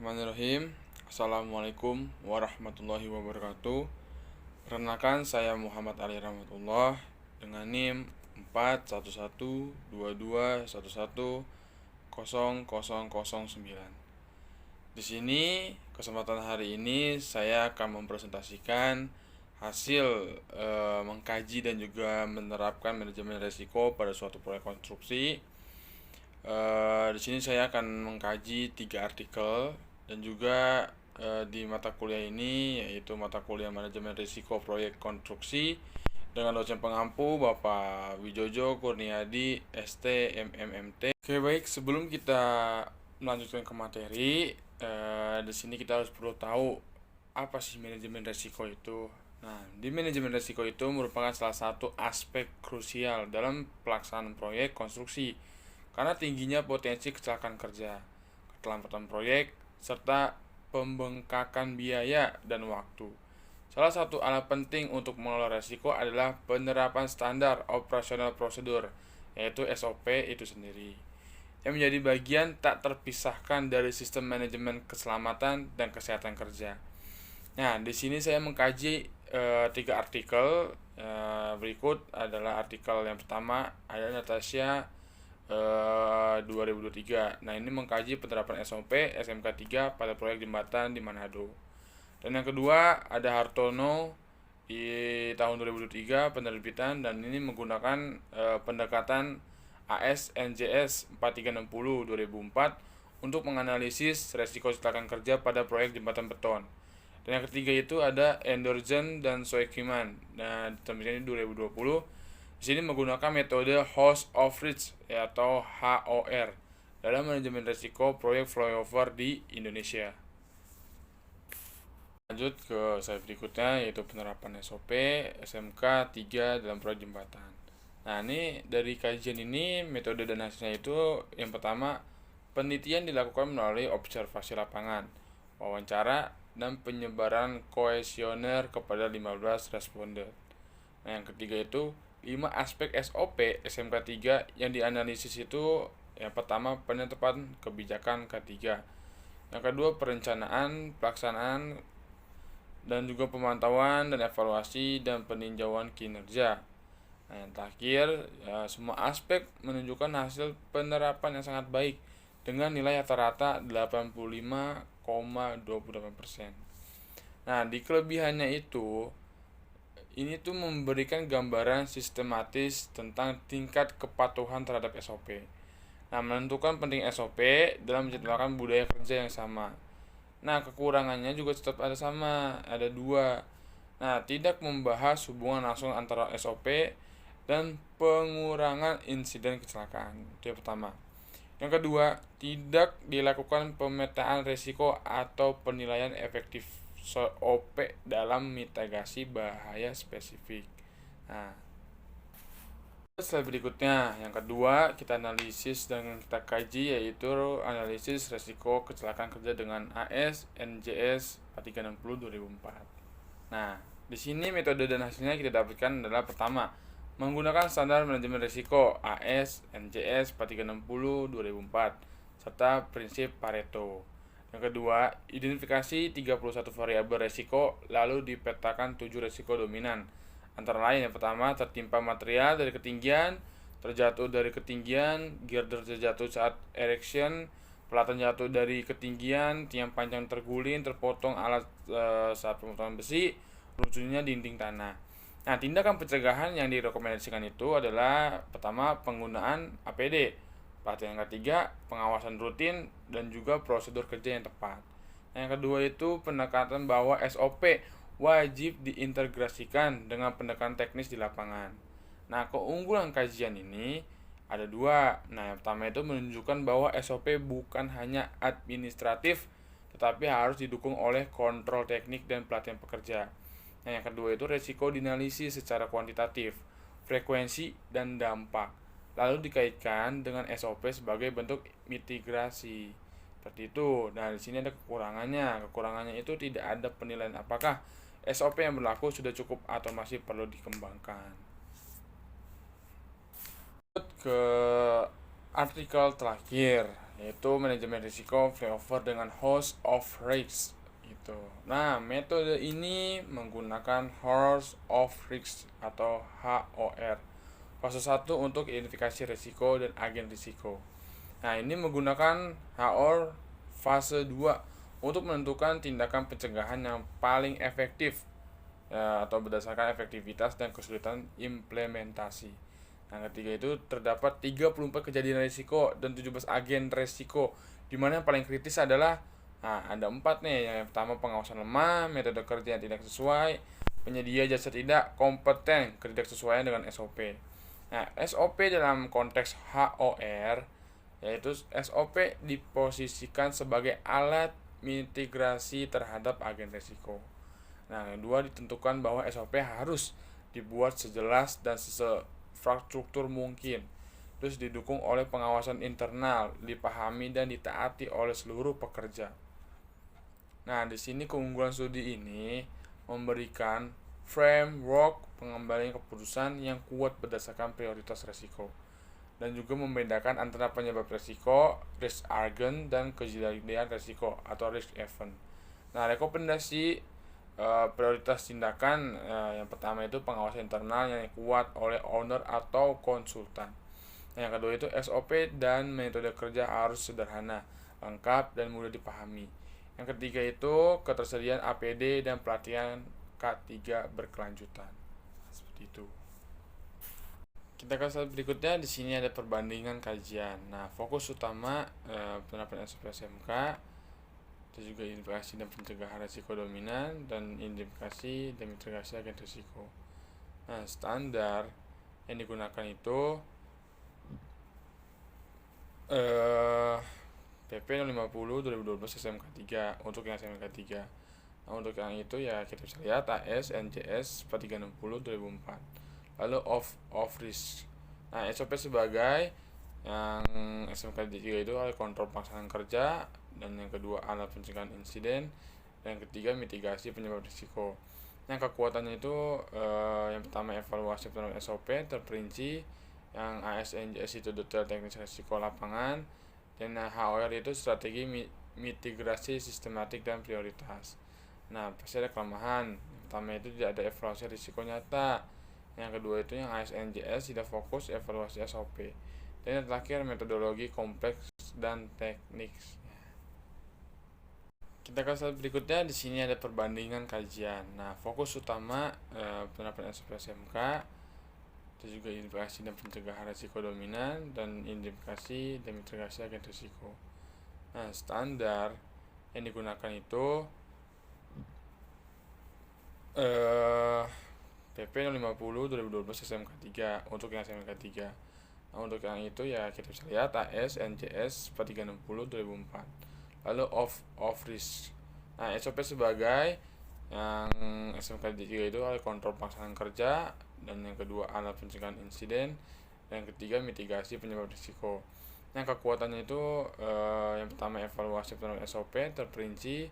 Bismillahirrahmanirrahim. Assalamualaikum warahmatullahi wabarakatuh. Perkenalkan, saya Muhammad Ali Rahmatullah dengan NIM 41122110009. Di sini kesempatan hari ini saya akan mempresentasikan hasil mengkaji dan juga menerapkan manajemen risiko pada suatu proyek konstruksi. Di sini saya akan mengkaji 3 artikel dan juga di mata kuliah ini, yaitu mata kuliah manajemen risiko proyek konstruksi dengan dosen pengampu Bapak Wijojo Kurniadi ST MMMT. Oke, baik, sebelum kita melanjutkan ke materi, di sini kita harus perlu tahu apa sih manajemen risiko itu. Nah, di manajemen risiko itu merupakan salah satu aspek krusial dalam pelaksanaan proyek konstruksi karena tingginya potensi kecelakaan kerja, keterlambatan proyek, serta pembengkakan biaya dan waktu. Salah satu alat penting untuk mengelola risiko adalah penerapan standar operasional prosedur, yaitu SOP itu sendiri, yang menjadi bagian tak terpisahkan dari sistem manajemen keselamatan dan kesehatan kerja. Nah, di sini saya mengkaji 3 artikel. Berikut adalah artikel yang pertama, ada Natasha 2023. Nah, ini mengkaji penerapan SOP SMK 3 pada proyek jembatan di Manado. Dan yang kedua ada Hartono di tahun 2023 penerbitan, dan ini menggunakan pendekatan AS/NJS 4360 2004 untuk menganalisis resiko kecelakaan kerja pada proyek jembatan beton. Dan yang ketiga itu ada Endorgen dan Soekiman. Nah, di ini 2020. Di sini menggunakan metode Host of Risk atau HOR dalam manajemen risiko proyek flyover di Indonesia. Lanjut ke slide berikutnya, yaitu penerapan SOP SMK 3 dalam proyek jembatan. Nah, ini dari kajian ini metode dan hasilnya itu yang pertama, penelitian dilakukan melalui observasi lapangan, wawancara, dan penyebaran kuesioner kepada 15 responden. Nah, yang ketiga itu 5 aspek SOP SMK 3 yang dianalisis itu yang pertama, penetapan kebijakan K3. Yang kedua, perencanaan, pelaksanaan, dan juga pemantauan dan evaluasi dan peninjauan kinerja. Nah, yang terakhir, semua aspek menunjukkan hasil penerapan yang sangat baik dengan nilai rata-rata 85,28%. Nah, di kelebihannya itu, ini tuh memberikan gambaran sistematis tentang tingkat kepatuhan terhadap SOP. Nah, menentukan penting SOP dalam menciptakan budaya kerja yang sama. Nah, kekurangannya juga tetap ada sama, ada 2. Nah, tidak membahas hubungan langsung antara SOP dan pengurangan insiden kecelakaan. Itu yang pertama. Yang kedua, tidak dilakukan pemetaan risiko atau penilaian efektif SOP dalam mitigasi bahaya spesifik. Nah, slide berikutnya, yang kedua kita analisis dan kita kaji, yaitu analisis risiko kecelakaan kerja dengan AS NJS 4360 2004. Nah, di sini metode dan hasilnya kita dapatkan adalah pertama, menggunakan standar manajemen risiko AS NJS 4360 2004 serta prinsip Pareto. Yang kedua, identifikasi 31 variabel risiko lalu dipetakan 7 risiko dominan. Antara lain, yang pertama, tertimpa material dari ketinggian, terjatuh dari ketinggian, girder terjatuh saat erection, pelatan jatuh dari ketinggian, tiang panjang terguling, terpotong alat saat pemotongan besi, runtuhnya dinding tanah. Nah, tindakan pencegahan yang direkomendasikan itu adalah pertama, penggunaan APD. Pelatihan yang ketiga, pengawasan rutin dan juga prosedur kerja yang tepat. Nah, yang kedua itu pendekatan bahwa SOP wajib diintegrasikan dengan pendekatan teknis di lapangan. Nah, keunggulan kajian ini ada 2. Nah, yang pertama itu menunjukkan bahwa SOP bukan hanya administratif, tetapi harus didukung oleh kontrol teknik dan pelatihan pekerja. Nah, yang kedua itu resiko dinalisis secara kuantitatif, frekuensi, dan dampak, lalu dikaitkan dengan SOP sebagai bentuk mitigasi. Seperti itu. Nah, di sini ada kekurangannya. Kekurangannya itu tidak ada penilaian apakah SOP yang berlaku sudah cukup atau masih perlu dikembangkan. Ke artikel terakhir, yaitu manajemen risiko flyover dengan host of risk gitu. Nah, metode ini menggunakan host of risk atau HOR. Fase 1 untuk identifikasi risiko dan agen risiko. Nah, ini menggunakan HOR fase 2 untuk menentukan tindakan pencegahan yang paling efektif ya, atau berdasarkan efektivitas dan kesulitan implementasi. Nah, ketiga itu terdapat 34 kejadian risiko dan 17 agen risiko, di mana yang paling kritis adalah ada 4 nih. Yang pertama, pengawasan lemah, metode kerja yang tidak sesuai, penyedia jasa tidak kompeten, ketidaksesuaian dengan SOP. Nah, SOP dalam konteks HOR yaitu SOP diposisikan sebagai alat mitigasi terhadap agen risiko. Nah, yang kedua ditentukan bahwa SOP harus dibuat sejelas dan struktur mungkin. Terus didukung oleh pengawasan internal, dipahami dan ditaati oleh seluruh pekerja. Nah, di sini keunggulan studi ini memberikan framework pengembalian keputusan yang kuat berdasarkan prioritas risiko dan juga membedakan antara penyebab risiko, risk agent, dan kejadian risiko atau risk event. Nah, rekomendasi prioritas tindakan yang pertama itu pengawasan internal yang kuat oleh owner atau konsultan. Yang kedua itu SOP dan metode kerja harus sederhana, lengkap, dan mudah dipahami. Yang ketiga itu ketersediaan APD dan pelatihan K3 berkelanjutan. Seperti itu. Kita ke slide berikutnya. Di sini ada perbandingan kajian. Nah, fokus utama penerapan SOP SMK, itu juga identifikasi dan pencegahan risiko dominan dan identifikasi dan mitigasi agen risiko. Nah, standar yang digunakan itu PP 050 2012 SMK 3 untuk yang SMK 3. Nah, untuk yang itu ya kita bisa lihat AS NJS 4360 2004. Lalu of risk. Nah, SOP sebagai yang SMK 3 itu adalah kontrol pelaksanaan kerja, dan yang kedua alat pencegahan insiden, dan yang ketiga mitigasi penyebab risiko. Yang kekuatannya itu yang pertama evaluasi penerapan SOP terperinci, yang ASNJS itu detail teknis risiko lapangan, dan HOR itu strategi mitigasi sistematik dan prioritas. Nah, pasti ada kelemahan. Yang pertama itu tidak ada evaluasi risiko nyata. Yang kedua itu yang ASNJS tidak fokus evaluasi SOP. Dan yang terakhir metodologi kompleks dan teknik. Kita ke slide berikutnya. Di sini ada perbandingan kajian. Nah, fokus utama penerapan SOP SMK, itu juga identifikasi dan pencegahan risiko dominan dan identifikasi dan mitigasi agen risiko. Nah, standar yang digunakan itu PP 050 2012 SMK 3 untuk yang SMK 3. Nah, untuk yang itu ya kita bisa lihat AS NJS 4360 2004. Lalu of risk. Nah, SOP sebagai yang SMK 3 itu adalah kontrol pelaksanaan kerja, dan yang kedua alat pencegahan insiden, dan yang ketiga mitigasi penyebab risiko. Yang kekuatannya itu yang pertama evaluasi penerapan SOP terperinci,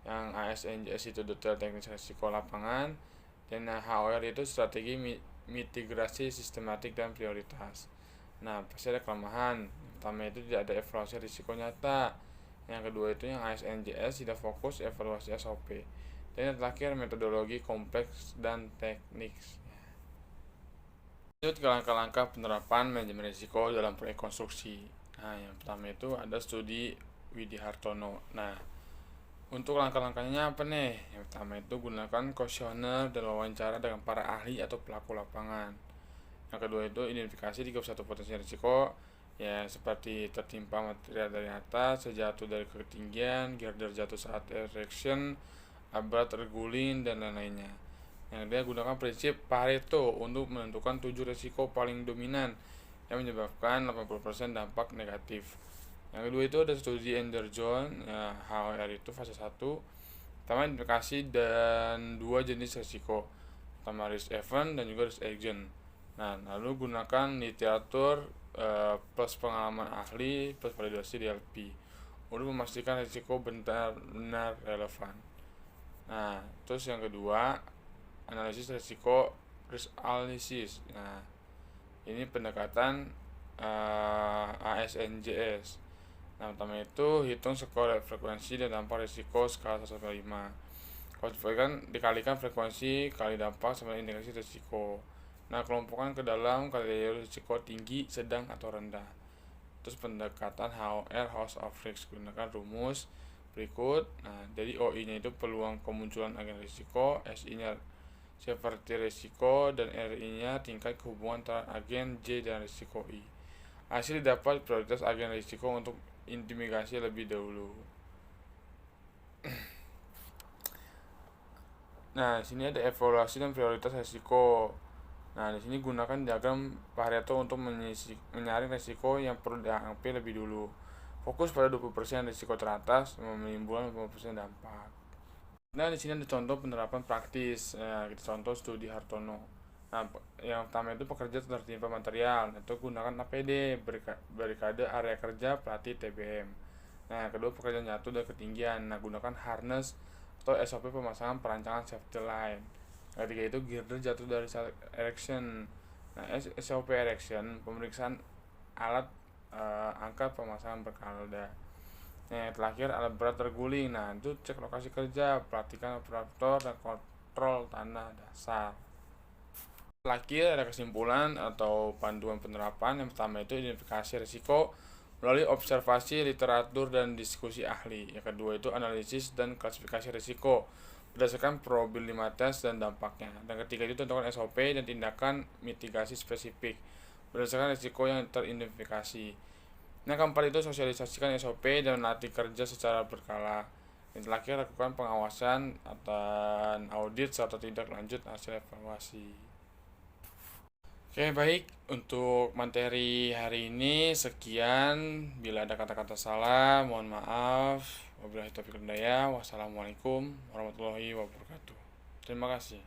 yang ASNJS itu detail teknis risiko lapangan, dan HOR itu strategi mitigasi sistematik dan prioritas. Nah, pasti ada kelemahan. Yang pertama itu tidak ada evaluasi risiko nyata. Yang kedua itu yang ASNJS tidak fokus evaluasi SOP. Dan yang terakhir metodologi kompleks dan teknik. Itu langkah-langkah penerapan manajemen risiko dalam proyek konstruksi. Nah, yang pertama itu ada studi Widi Hartono. Nah, untuk langkah-langkahnya apa nih? Yang pertama itu gunakan kuesioner dan wawancara dengan para ahli atau pelaku lapangan. Yang kedua itu identifikasi 31 potensi risiko, ya seperti tertimpa material dari atas, terjatuh dari ketinggian, girder jatuh saat erection, abrat terguling, dan lain-lainnya. Yang ketiga, gunakan prinsip Pareto untuk menentukan 7 risiko paling dominan yang menyebabkan 80% dampak negatif. Yang kedua itu ada studi Anderson, ya, HOR itu fase 1. Pertama, identifikasi dan 2 jenis risiko, pertama risk event dan juga risk agent. Nah, lalu gunakan literatur plus pengalaman ahli plus validasi DLP untuk memastikan risiko benar-benar relevan. Nah, terus yang kedua, analisis risiko, risk analysis. Nah, ini pendekatan ASNJS. Nah, pertama itu hitung skor frekuensi dan dampak risiko skala 1/5. Kalau kan dikalikan frekuensi kali dampak sama indikasi risiko. Nah, kelompokkan ke dalam kategori risiko tinggi, sedang, atau rendah. Terus pendekatan HOR, House of Risk, gunakan rumus berikut. Nah, jadi OI-nya itu peluang kemunculan agen risiko, SI-nya severity risiko, dan RI-nya tingkat kehubungan antara agen J dan risiko I. Hasil didapat prioritas agen risiko untuk intimidasi lebih dahulu. Nah, di sini ada evaluasi dan prioritas risiko. Nah, di sini gunakan diagram Pareto untuk menyaring risiko yang perlu diambil lebih dulu. Fokus pada 20% risiko teratas menimbulkan 50% dampak. Nah, di sini ada contoh penerapan praktis. Kita contoh studi Hartono. Nah, yang pertama itu pekerja tertimpa material, itu gunakan APD, barikade area kerja, pelatih TBM. Nah, kedua pekerja jatuh dari ketinggian. Nah, gunakan harness atau SOP pemasangan perancangan safety line. Ketiga itu girder jatuh dari erection. Nah, SOP erection pemeriksaan alat angkat pemasangan berkalda. Nah, terakhir alat berat terguling. Nah, itu cek lokasi kerja, perhatikan operator dan kontrol tanah dasar. Terakhir ada kesimpulan atau panduan penerapan. Yang pertama itu identifikasi risiko melalui observasi literatur dan diskusi ahli. Yang kedua itu analisis dan klasifikasi risiko berdasarkan probabilitas dan dampaknya. Dan ketiga itu tentukan SOP dan tindakan mitigasi spesifik berdasarkan risiko yang teridentifikasi. Yang keempat itu sosialisasikan SOP dan latih kerja secara berkala. Yang terakhir lakukan pengawasan dan audit serta tindak lanjut hasil evaluasi. Oke, baik, untuk materi hari ini sekian. Bila ada kata-kata salah, mohon maaf. Wabillahi taufiq wal hidayah. Wassalamualaikum warahmatullahi wabarakatuh. Terima kasih.